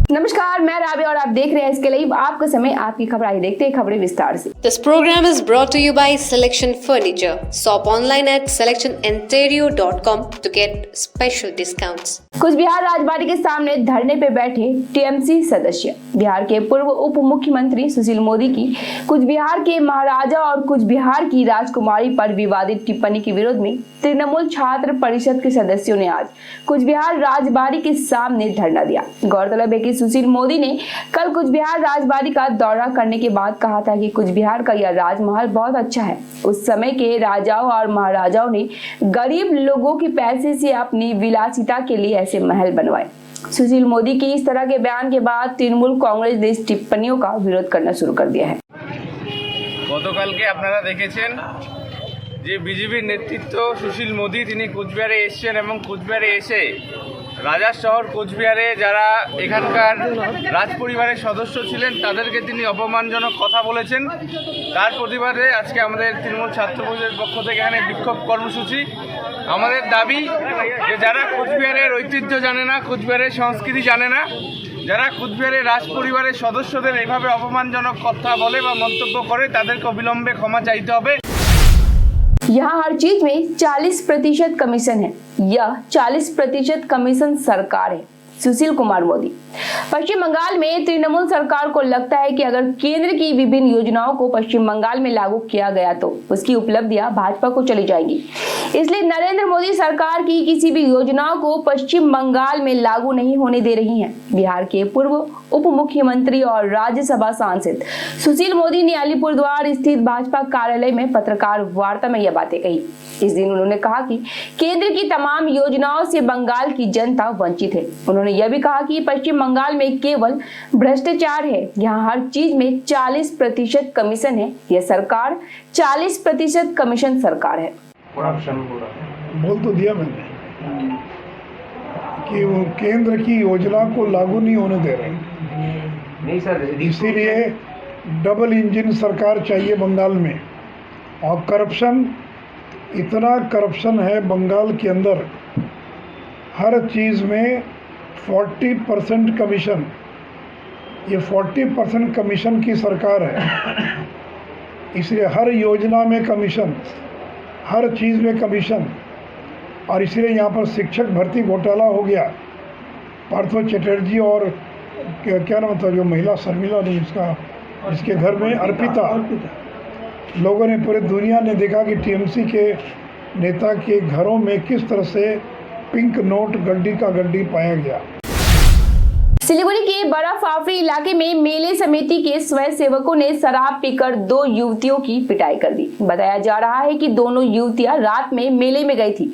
नमस्कार, मैं राबिया और आप देख रहे हैं इसके लिए आपका समय आपकी खबर। आई देखते हैं खबरें विस्तार से। This program is brought to you by Selection Furniture. Shop online at selectioninterior.com to get special discounts. कुछ बिहार राजबाड़ी के सामने धरने पे बैठे टीएमसी सदस्य। बिहार के पूर्व उप मुख्यमंत्री सुशील मोदी की कुछ बिहार के महाराजा और कुछ बिहार की राजकुमारी पर विवादित टिप्पणी के विरोध में तृणमूल छात्र परिषद के सदस्यों ने आज कुछ बिहार राजबाड़ी के सामने धरना दिया। गौरतलब है कि सुशील मोदी ने कल कुछ बिहार राजबाड़ी का दौरा करने के बाद कहा था कि कुछ बिहार का यह राजमहल बहुत अच्छा है। उस समय के राजाओं और महाराजाओं ने गरीब लोगों के पैसे से अपनी विलासिता के लिए ऐसे महल बनवाए। सुशील मोदी की इस तरह के बयान के बाद तृणमूल कांग्रेस ने इस टिप्पणियों का विरोध करना शुरू कर दिया है। গতকালকে আপনারা দেখেছেন যে বিজেপির নেতৃত্ব সুশীল মোদি তিনি কোচবিহারে এসেছেন এবং কোচবিহারে এসে রাজার শহর কোচবিহারে যারা এখানকার রাজপরিবারের সদস্য ছিলেন তাদেরকে তিনি অপমানজনক কথা বলেছেন। তার প্রতিবাদে আজকে আমাদের তৃণমূল ছাত্র পরিষদের পক্ষ থেকে এখানে বিক্ষোভ কর্মসূচি। আমাদের দাবি যে যারা কোচবিহারের ঐতিহ্য জানে না, কোচবিহারের সংস্কৃতি জানে না, যারা কোচবিহারের রাজপরিবারের সদস্যদের এইভাবে অপমানজনক কথা বলে বা মন্তব্য করে তাদেরকে অবিলম্বে ক্ষমা চাইতে হবে। यहाँ हर चीज में 40% कमीशन है। यह 40% कमीशन सरकार है। सुशील कुमार मोदी। पश्चिम बंगाल में तृणमूल सरकार को लगता है कि अगर केंद्र की विभिन्न योजनाओं को पश्चिम बंगाल में लागू किया गया तो उसकी उपलब्धियां भाजपा को चली जाएंगी। इसलिए नरेंद्र मोदी सरकार की किसी भी योजनाओं को पश्चिम बंगाल में लागू नहीं होने दे रही हैं। बिहार के पूर्व उप मुख्यमंत्री और राज्यसभा सांसद सुशील मोदी ने अलीपुरद्वार स्थित भाजपा कार्यालय में पत्रकार वार्ता में यह बातें कही। इस दिन उन्होंने कहा कि केंद्र की तमाम योजनाओं से बंगाल की जनता वंचित है। उन्होंने यह भी कहा कि पश्चिम बंगाल में केवल भ्रष्टाचार है। यहाँ हर चीज में 40% कमीशन है। यह सरकार 40% कमीशन सरकार है। बोल तो दिया मैंने कि वो केंद्र की योजना को लागू नहीं होने दे रहे, नहीं सर, इसीलिए डबल इंजन सरकार चाहिए बंगाल में। और करप्शन, इतना करप्शन है बंगाल के अंदर, हर चीज़ में 40% कमीशन। ये 40% कमीशन की सरकार है, इसलिए हर योजना में कमीशन, हर चीज़ में कमीशन। और इसलिए यहाँ पर शिक्षक भर्ती घोटाला हो गया। पार्थो चटर्जी और क्या नाम था जो महिला, शर्मिला ने, इसके घर में अर्पिता, लोगों ने, पूरे दुनिया ने देखा कि टीएमसी के नेता के घरों में किस तरह से पिंक नोट गड्डी का गड्डी पाया गया। सिलीगुड़ी के बड़ा फाफड़ी इलाके में मेले समिति के स्वयं सेवकों ने शराब पीकर 2 युवतियों की पिटाई कर दी। बताया जा रहा है कि दोनों युवतियां रात में मेले में गई थी,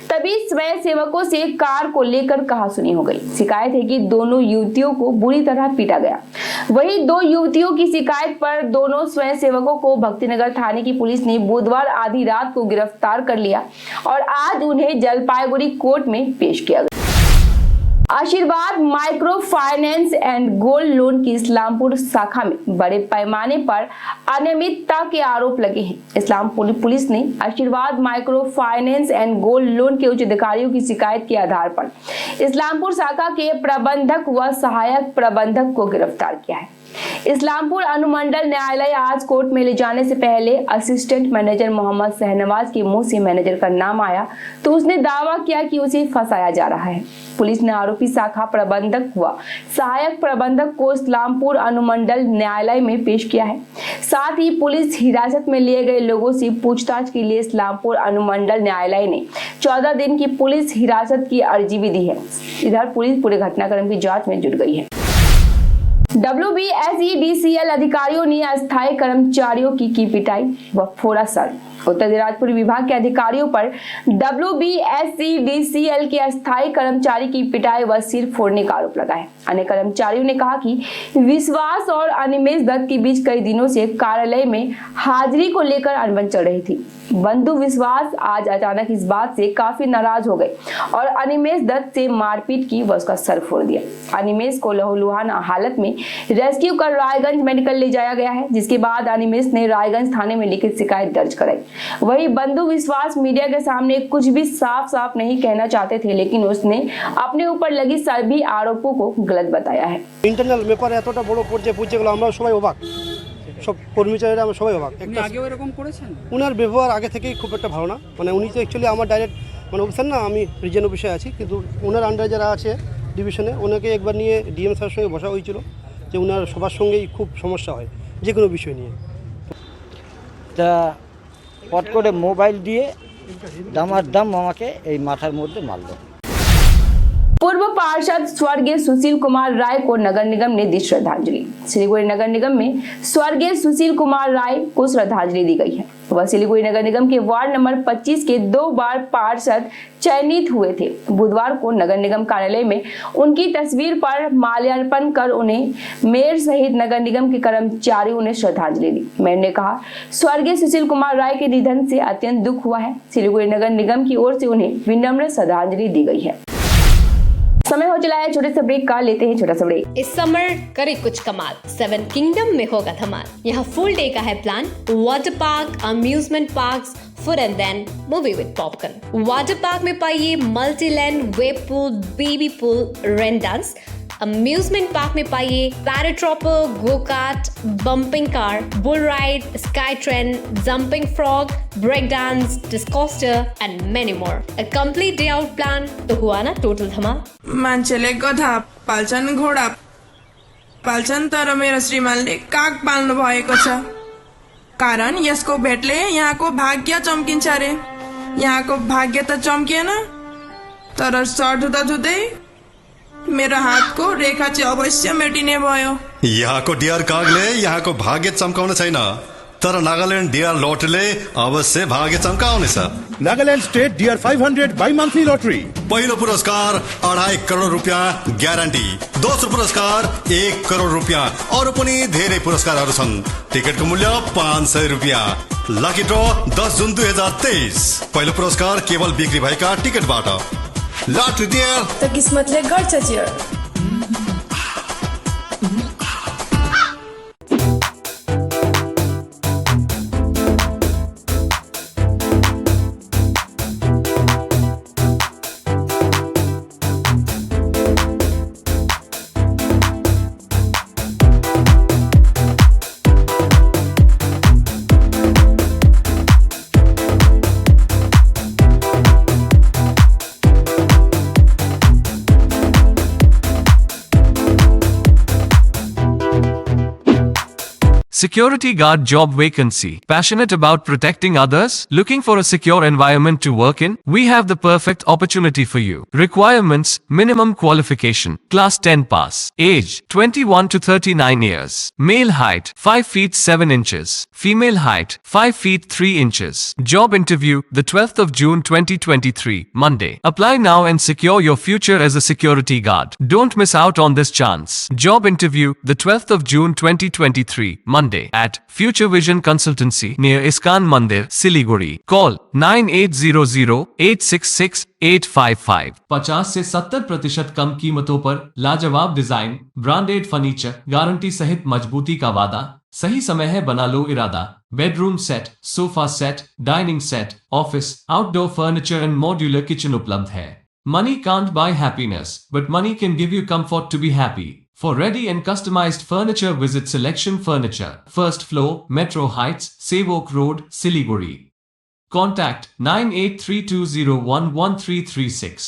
तभी स्वयं सेवकों से कार को लेकर कहासुनी हो गई। शिकायत है कि दोनों युवतियों को बुरी तरह पीटा गया। वहीं 2 युवतियों की शिकायत पर दोनों स्वयं सेवकों को भक्तिनगर थाने की पुलिस ने बुधवार आधी रात को गिरफ्तार कर लिया और आज उन्हें जलपाईगुड़ी कोर्ट में पेश किया गया। आशीर्वाद micro finance and gold loan की इस्लामपुर शाखा में बड़े पैमाने पर अनियमितता के आरोप लगे हैं। इस्लामपुर पुलिस ने आशीर्वाद micro finance and gold loan के उच्च अधिकारियों की शिकायत के आधार पर इस्लामपुर शाखा के प्रबंधक व सहायक प्रबंधक को गिरफ्तार किया है। इस्लामपुर अनुमंडल न्यायालय आज कोर्ट में ले जाने से पहले असिस्टेंट मैनेजर मोहम्मद शहनवाज के मुंह से मैनेजर का नाम आया तो उसने दावा किया कि उसे फंसाया जा रहा है। पुलिस ने आरोपी शाखा प्रबंधक व सहायक प्रबंधक को इस्लामपुर अनुमंडल न्यायालय में पेश किया है। साथ ही पुलिस हिरासत में लिए गए लोगों से पूछताछ के लिए इस्लामपुर अनुमंडल न्यायालय ने 14 दिन की पुलिस हिरासत की अर्जी भी दी है। इधर पुलिस पूरे घटनाक्रम की जांच में जुट गई है। WBSEDCL अधिकारियों ने अस्थायी कर्मचारियों की पिटाई व फोड़ा सर। उत्तर दिनाजपुर विभाग के अधिकारियों पर WBSEDCL के अस्थायी कर्मचारी की पिटाई व सिर फोड़ने का आरोप लगा है। अन्य कर्मचारियों ने कहा कि विश्वास और अनिमेश दत्त के बीच कई दिनों से कार्यालय में हाजिरी को लेकर अनबन चल रही थी। बंधु विश्वास आज अचानक इस बात से काफी नाराज हो गए और अनिमेष दत्त से मारपीट की व उसका सर फोड़ दिया। अनिमेष को लहूलुहान हालत में रेस्क्यू कर रायगंज मेडिकल ले जाया गया है, जिसके बाद अनिमेष ने रायगंज थाने में लिखित शिकायत दर्ज कराई। वही बंधु विश्वास मीडिया के सामने कुछ भी साफ साफ नहीं कहना चाहते थे, लेकिन उसने अपने ऊपर लगी सभी आरोपों को गलत बताया है। इंटरनल ব্যাপারে এতটা বড় পর্যায়ে পৌঁছে গেল, আমরা সবাই অবাক, সব কর্মচারীরা আমরা সবাই অবাক। আগেও এরকম করেছেন? উনার ব্যবহার আগে থেকেই খুব একটা ভালো না, মানে উনি তো অ্যাকচুয়ালি আমার ডাইরেক্ট মানে অফিসার না, আমি রিজন অফিসে আছি, কিন্তু ওনার আন্ডারে যারা আছে ডিভিশনে ওনাকে একবার নিয়ে ডিএম স্যারের সঙ্গে বসা হয়েছিল যে ওনার সবার সঙ্গেই খুব সমস্যা হয় যে কোনো বিষয় নিয়ে। তা পট করে মোবাইল দিয়ে দামাদাম আমাকে এই মাথার মধ্যে মারলো। पूर्व पार्षद स्वर्गीय सुशील कुमार राय को नगर निगम ने दी श्रद्धांजलि। सिलीगुड़ी नगर निगम में स्वर्गीय सुशील कुमार राय को श्रद्धांजलि दी गई है। वह सिलीगुड़ी नगर निगम के वार्ड नंबर 25 के 2 बार पार्षद चयनित हुए थे। बुधवार को नगर निगम कार्यालय में उनकी तस्वीर पर माल्यार्पण कर उन्हें मेयर सहित नगर निगम के कर्मचारियों ने श्रद्धांजलि दी। मेयर ने कहा, स्वर्गीय सुशील कुमार राय के निधन से अत्यंत दुख हुआ है। सिलीगुड़ी नगर निगम की ओर से उन्हें विनम्र श्रद्धांजलि दी गई है। समय हो चला है छोटे से ब्रेक का, लेते हैं छोटा सा ब्रेक। इस समर करे कुछ कमाल, 7 किंगडम में होगा धमाल। यहाँ फुल डे का है plan, water park, amusement parks, food and then movie with popcorn. Water park में पाइए multi land, wave pool, baby pool, rain dance. Amusement park में पाइए paratrooper, go kart, bumping car, bull ride, sky train, jumping frog, break dance, discoster and many more. A complete day out plan तो हुआ ना total धमाल। मान्छेले गधा पाल्छन्, घोडा पाल्छन्, तर मेरो श्रीमानले काग पाल्नु भएको छ। कारण यसको भेटले यहाँको भाग्य चम्किन्छ रे। यहाँको भाग्य त चम्किएन, तर सर्ट धुँदै मेरो हातको रेखा चाहिँ अवश्य मेटिने भयो। यहाँको डियर कागले यहाँको भाग्य चम्काउने छैन, तर नागाल्यान्ड डियर लटरीले अवश्य भाग्य चम्काउनेछ। Nagaland state dear 500 bimonthly lottery. पहिलो पुरस्कार 2.5 करोड रुपियाँ ग्यारेन्टी, दोस्रो पुरस्कार 1 करोड रुपियाँ, अरू पनि धेरै पुरस्कारहरू छन्। टिकटको मूल्य 500 रुपियाँ। लकी ड्र 10 जुन 2023। पहिलो पुरस्कार केवल बिक्री भएका टिकटबाट। लटरी डियर त किस्मतले गर्छ chair. Security guard job vacancy. Passionate about protecting others? Looking for a secure environment to work in? We have the perfect opportunity for you. Requirements: minimum qualification, class 10 pass. Age 21 to 39 years. Male height 5 feet 7 inches. Female height 5 feet 3 inches. Job interview the 12th of June 2023, Monday. Apply now and secure your future as a security guard. Don't miss out on this chance. Job interview the 12th of June 2023, Monday. At Future Vision Consultancy near Iskan Mandir, Siliguri. Call 9800-866-855। 50 से 70% कम कीमतों पर लाजवाब design, branded furniture, guarantee सहित मजबूती का वादा। सही समय है, बना लो इरादा। Bedroom set, sofa set, dining set, office, outdoor furniture and modular kitchen उपलब्ध है। Money can't buy happiness, but money can give you comfort to be happy. For ready and customized furniture, visit Selection Furniture, first floor, Metro Heights, Sevok Road, Siliguri. Contact 9832011336।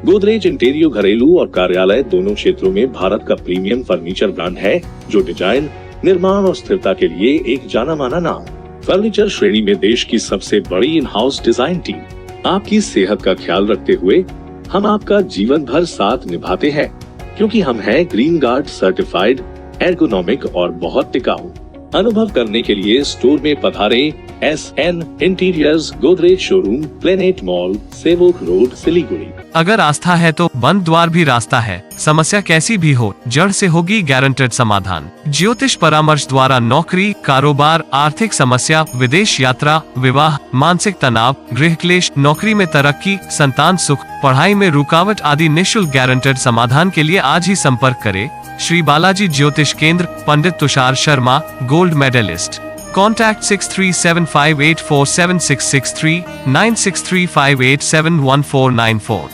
Godrej इंटीरियो घरेलू और कार्यालय दोनों क्षेत्रों में भारत का premium furniture brand है, जो design, निर्माण और स्थिरता के लिए एक जाना माना नाम। फर्नीचर श्रेणी में देश की सबसे बड़ी इन हाउस डिजाइन टीम आपकी सेहत का ख्याल रखते हुए हम आपका जीवन भर साथ निभाते हैं, क्योंकि हम हैं ग्रीन गार्ड सर्टिफाइड, एर्गोनॉमिक और बहुत टिकाऊ। अनुभव करने के लिए स्टोर में पधारें। SN interiors, Godrej showroom, planet mall, Sevoke road, Siliguri. अगर आस्था है तो बंद द्वार भी रास्ता है। समस्या कैसी भी हो, जड़ से होगी गारंटेड समाधान। ज्योतिष परामर्श द्वारा नौकरी, कारोबार, आर्थिक समस्या, विदेश यात्रा, विवाह, मानसिक तनाव, गृह क्लेश, नौकरी में तरक्की, संतान सुख, पढ़ाई में रुकावट आदि निःशुल्क गारंटेड समाधान के लिए आज ही संपर्क करें श्री बालाजी ज्योतिष केंद्र, Pandit Tushar Sharma, gold medalist. Contact 6375847663 9635871494.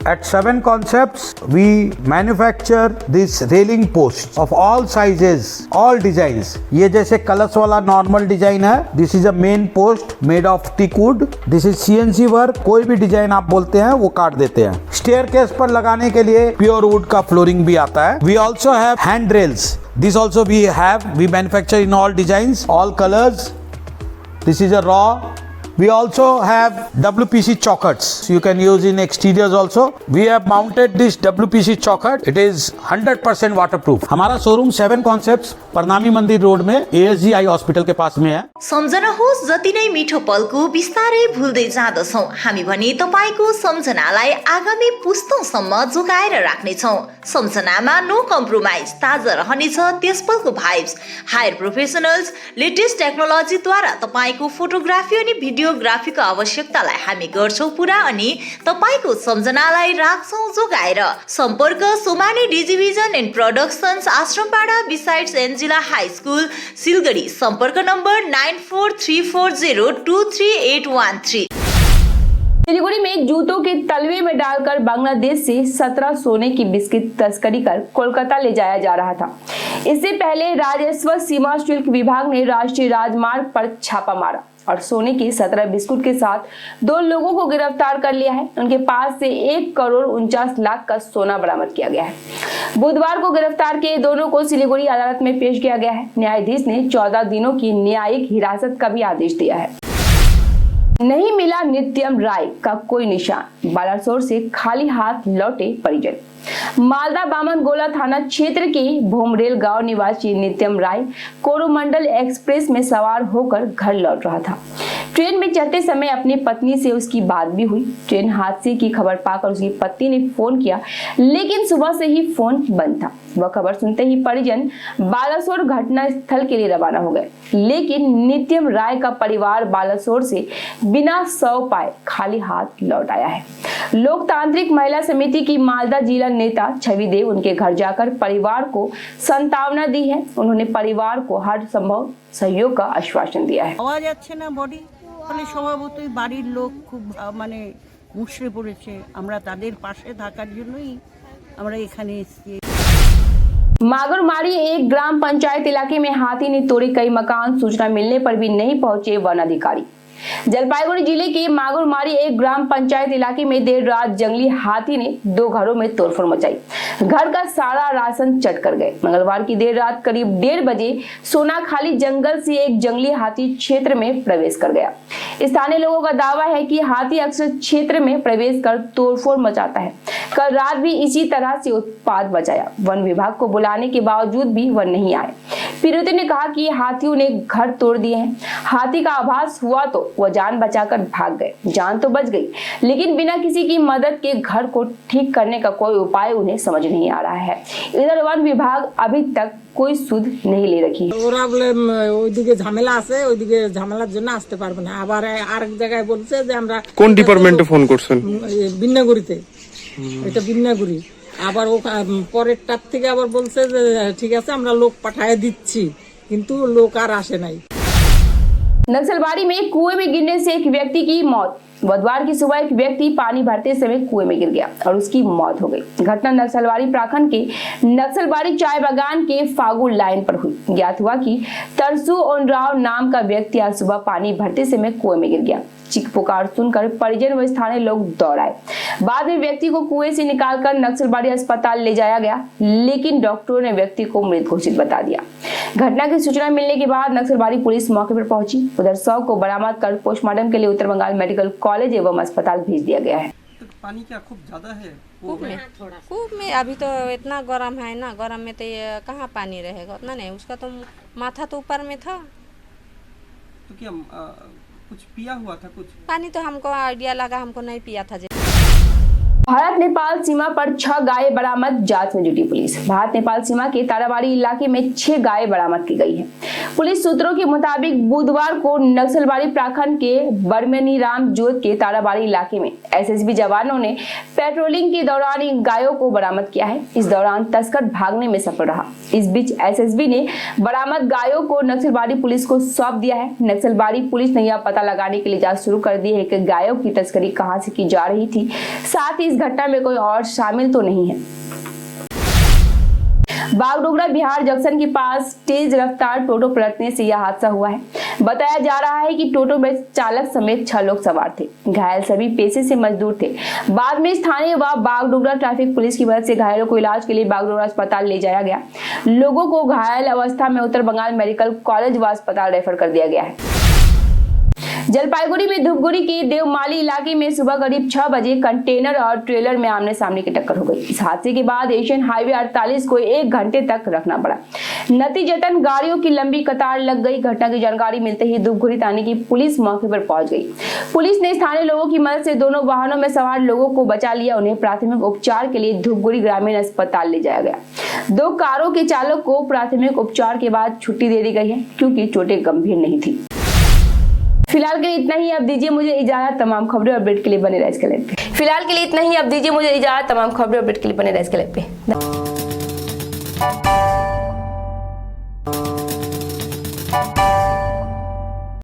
At Seven Concepts, we manufacture this railing posts of all sizes, all designs. ये जैसे कलश वाला नॉर्मल डिजाइन है, this is a main post made of teak wood. This is CNC work, कोई भी design आप बोलते हैं वो काट देते हैं। स्टेयरकेस पर लगाने के लिए प्योर वुड का फ्लोरिंग भी आता है। We also have hand rails. This also we have. We manufacture in all designs, all colors. This is a raw. We also have WPC chockhutts. You can use in exteriors also. We have mounted this WPC chockhut. It is 100% waterproof. हमारा showroom 7 Concepts प्रणामी मंदिर road में ASG eye hospital के पास में है। सम्झनुहोस् जति नै मिठो पलको बिस्तारै भुल्दै जाँदछौँ हामी भने तपाईको सम्झनालाई आगामी पुस्तौंसम्म जोगाएर राख्नेछौँ। सम्झनामा नो कम्प्रोमाइज, ताजा रहनेछ त्यस पलको भाइब्स। हायर प्रोफेसनल्स लेटेस्ट टेक्नोलोजीद्वारा तपाईको फोटोग्राफी अनि भिडियोग्राफीको आवश्यकतालाई हामी गर्छौँ पुरा अनि तपाईको सम्झनालाई राख्छौँ जोगाएर। सम्पर्क Somani Digivision and productions, Ashrampara besides Angela high school, Siliguri. संपर्क नंबर 9434023813। सिलीगुड़ी में जूतों के तलवे में डालकर बांग्लादेश से 17 सोने की बिस्किट तस्करी कर कोलकाता ले जाया जा रहा था। इससे पहले राजस्व सीमा शुल्क विभाग ने राष्ट्रीय राजमार्ग पर छापा मारा और सोने की 17 बिस्कुट के साथ 2 लोगों को गिरफ्तार कर लिया है। उनके पास से 1,49,00,000 का सोना बरामद किया गया है। बुधवार को गिरफ्तार किए दोनों को सिलीगुड़ी अदालत में पेश किया गया है। न्यायाधीश ने 14 दिनों की न्यायिक हिरासत का भी आदेश दिया है। नहीं मिला नित्यम राय का कोई निशान, बालासोर से खाली हाथ लौटे परिजन। मालदा बामन गोला थाना क्षेत्र के भोमरेल गांव निवासी नित्यम राय कोरोमंडल एक्सप्रेस में सवार होकर घर लौट रहा था। ट्रेन में चढ़ते समय अपनी पत्नी से उसकी बात भी हुई। ट्रेन हादसे की खबर पाकर उसकी पत्नी ने फोन किया, लेकिन सुबह से ही फोन बंद था। वह खबर सुनते ही परिजन बालासोर घटना स्थल के लिए रवाना हो गए, लेकिन नित्यम राय का परिवार बालासोर से बिना शव पाए खाली हाथ लौट आया है। लोकतांत्रिक महिला समिति की मालदा जिला नेता छवि देव उनके घर जाकर परिवार को सांत्वना दी है। उन्होंने परिवार को हर संभव सहयोग का आश्वासन दिया है। পাওয়া যাচ্ছে না বডি, ফলে স্বভাবতই বাড়ির লোক খুব মানে মুশড়ে পড়েছে। আমরা তাদের পাশে থাকার জন্যই আমরা এখানে এসেছি। मागुरमारी एक ग्राम पंचायत इलाके में हाथी ने तोड़े कई मकान, सूचना मिलने पर भी नहीं पहुंचे वन अधिकारी। जलपाईगुड़ी जिले के मागुरमारी एक ग्राम पंचायत इलाके में देर रात जंगली हाथी ने 2 घरों में तोड़फोड़ मचाई। घर का सारा राशन चट कर गए। मंगलवार की देर रात करीब 1:30 बजे सोनाखाली जंगल से एक जंगली हाथी क्षेत्र में प्रवेश कर गया। स्थानीय लोगों का दावा है कि हाथी अक्सर क्षेत्र में प्रवेश कर तोड़फोड़ मचाता है। कल रात भी इसी तरह से उत्पात मचाया। वन विभाग को बुलाने के बावजूद भी वह नहीं आए। पीड़ितों ने कहा कि हाथियों ने घर तोड़ दिए हैं। हाथी का आभास हुआ तो वह जान बचाकर भाग गए। जान तो बच गई, लेकिन बिना किसी की मदद के घर को ठीक करने का कोई उपाय उन्हें समझ नहीं आ रहा है। इधर वन विभाग अभी तक कोई सुध नहीं ले रखी है। ওরা বলে ওইদিকে ঝামেলা আছে, ওইদিকে ঝামেলার জন্য আসতে পারবে না। আবার আরেক জায়গায় বলছে যে আমরা কোন ডিপার্টমেন্টে ফোন করছেন? বিন্নাগুড়িতে, এটা বিন্নাগুড়ি। আবার ও পরেরটার থেকে আবার বলছে যে ঠিক আছে আমরা লোক পাঠায় দিচ্ছি, কিন্তু লোক আর আসে নাই। नक्सलबाड़ी में कुएं में गिरने से एक व्यक्ति की मौत। बुधवार की सुबह एक व्यक्ति पानी भरते समय कुएं में गिर गया और उसकी मौत हो गई। घटना नक्सलबाड़ी प्रखंड के नक्सलबाड़ी चाय बागान के फागू लाइन पर हुई। ज्ञात हुआ कि तरसू ओनराव नाम का व्यक्ति आज सुबह पानी भरते समय कुएं में गिर गया। चीख पुकार सुनकर परिजन व स्थानीय लोग दौड़ आए। बाद में व्यक्ति को कुएं से निकालकर नक्सलबाड़ी अस्पताल ले जाया गया, लेकिन डॉक्टरों ने व्यक्ति को मृत घोषित बता दिया। घटना की सूचना मिलने के बाद नक्सलबाड़ी पुलिस मौके पर पहुंची। उधर शव को बरामद कर पोस्टमार्टम के लिए उत्तर बंगाल मेडिकल कॉलेज एवं अस्पताल भेज दिया गया है। पानी क्या खूब ज़्यादा है? कूप में अभी तो इतना गर्म है ना, गर्म में तो ये कहाँ पानी रहेगा, उतना नहीं। उसका तो माथा तो ऊपर में था। तो क्या कुछ पिया हुआ था? कुछ पानी तो हमको आइडिया लगा, हमको नहीं पिया था। भारत नेपाल सीमा पर 6 गाय बरामद, जांच में जुटी पुलिस। भारत नेपाल सीमा के ताराबाड़ी इलाके में 6 गाय बरामद की गई है। पुलिस सूत्रों के मुताबिक बुधवार को नक्सलबाड़ी प्रखंड के बरमेनी राम जोत के ताराबाड़ी इलाके में एसएसबी जवानों ने पेट्रोलिंग के दौरान इन गायों को बरामद किया है। इस दौरान तस्कर भागने में सफल रहा। इस बीच एसएसबी ने बरामद गायों को नक्सलबाड़ी पुलिस को सौंप दिया है। नक्सलबाड़ी पुलिस ने यह पता लगाने के लिए जांच शुरू कर दी है कि गायों की तस्करी कहां से की जा रही थी, साथ ही इस घटना में कोई और शामिल तो नहीं है। बागडोगरा बिहार जंक्शन के पास तेज रफ्तार टोटो पलटने से यह हादसा हुआ है। बताया जा रहा है कि टोटो में चालक समेत 6 लोग सवार थे। घायल सभी पेशे से मजदूर थे। बाद में स्थानीय व बागडोगरा ट्रैफिक पुलिस की मदद से घायलों को इलाज के लिए बागडोगरा अस्पताल ले जाया गया। लोगों को घायल अवस्था में उत्तर बंगाल मेडिकल कॉलेज व अस्पताल रेफर कर दिया गया है। जलपाईगुड़ी में धूपगुड़ी के देवमाली इलाके में सुबह करीब 6 बजे कंटेनर और ट्रेलर में आमने सामने की टक्कर हो गई। इस हादसे के बाद एशियन हाईवे 48 को 1 घंटे तक रखना पड़ा। नतीजतन गाड़ियों की लंबी कतार लग गई। घटना की जानकारी मिलते ही धूपगुड़ी थाने की पुलिस मौके पर पहुंच गई। पुलिस ने स्थानीय लोगों की मदद से दोनों वाहनों में सवार लोगों को बचा लिया। उन्हें प्राथमिक उपचार के लिए धूपगुड़ी ग्रामीण अस्पताल ले जाया गया। 2 कारों के चालक को प्राथमिक उपचार के बाद छुट्टी दे दी गई है, क्योंकि चोटें गंभीर नहीं थी। फिलहाल के लिए इतना ही। अब दीजिए मुझे इजाजत। तमाम खबरें और अपडेट के लिए बने रहे इसके लाइव पे। फिलहाल के लिए इतना ही। अब दीजिए मुझे इजाजत। तमाम खबरें और अपडेट के लिए बने रहे इसके लाइव पे।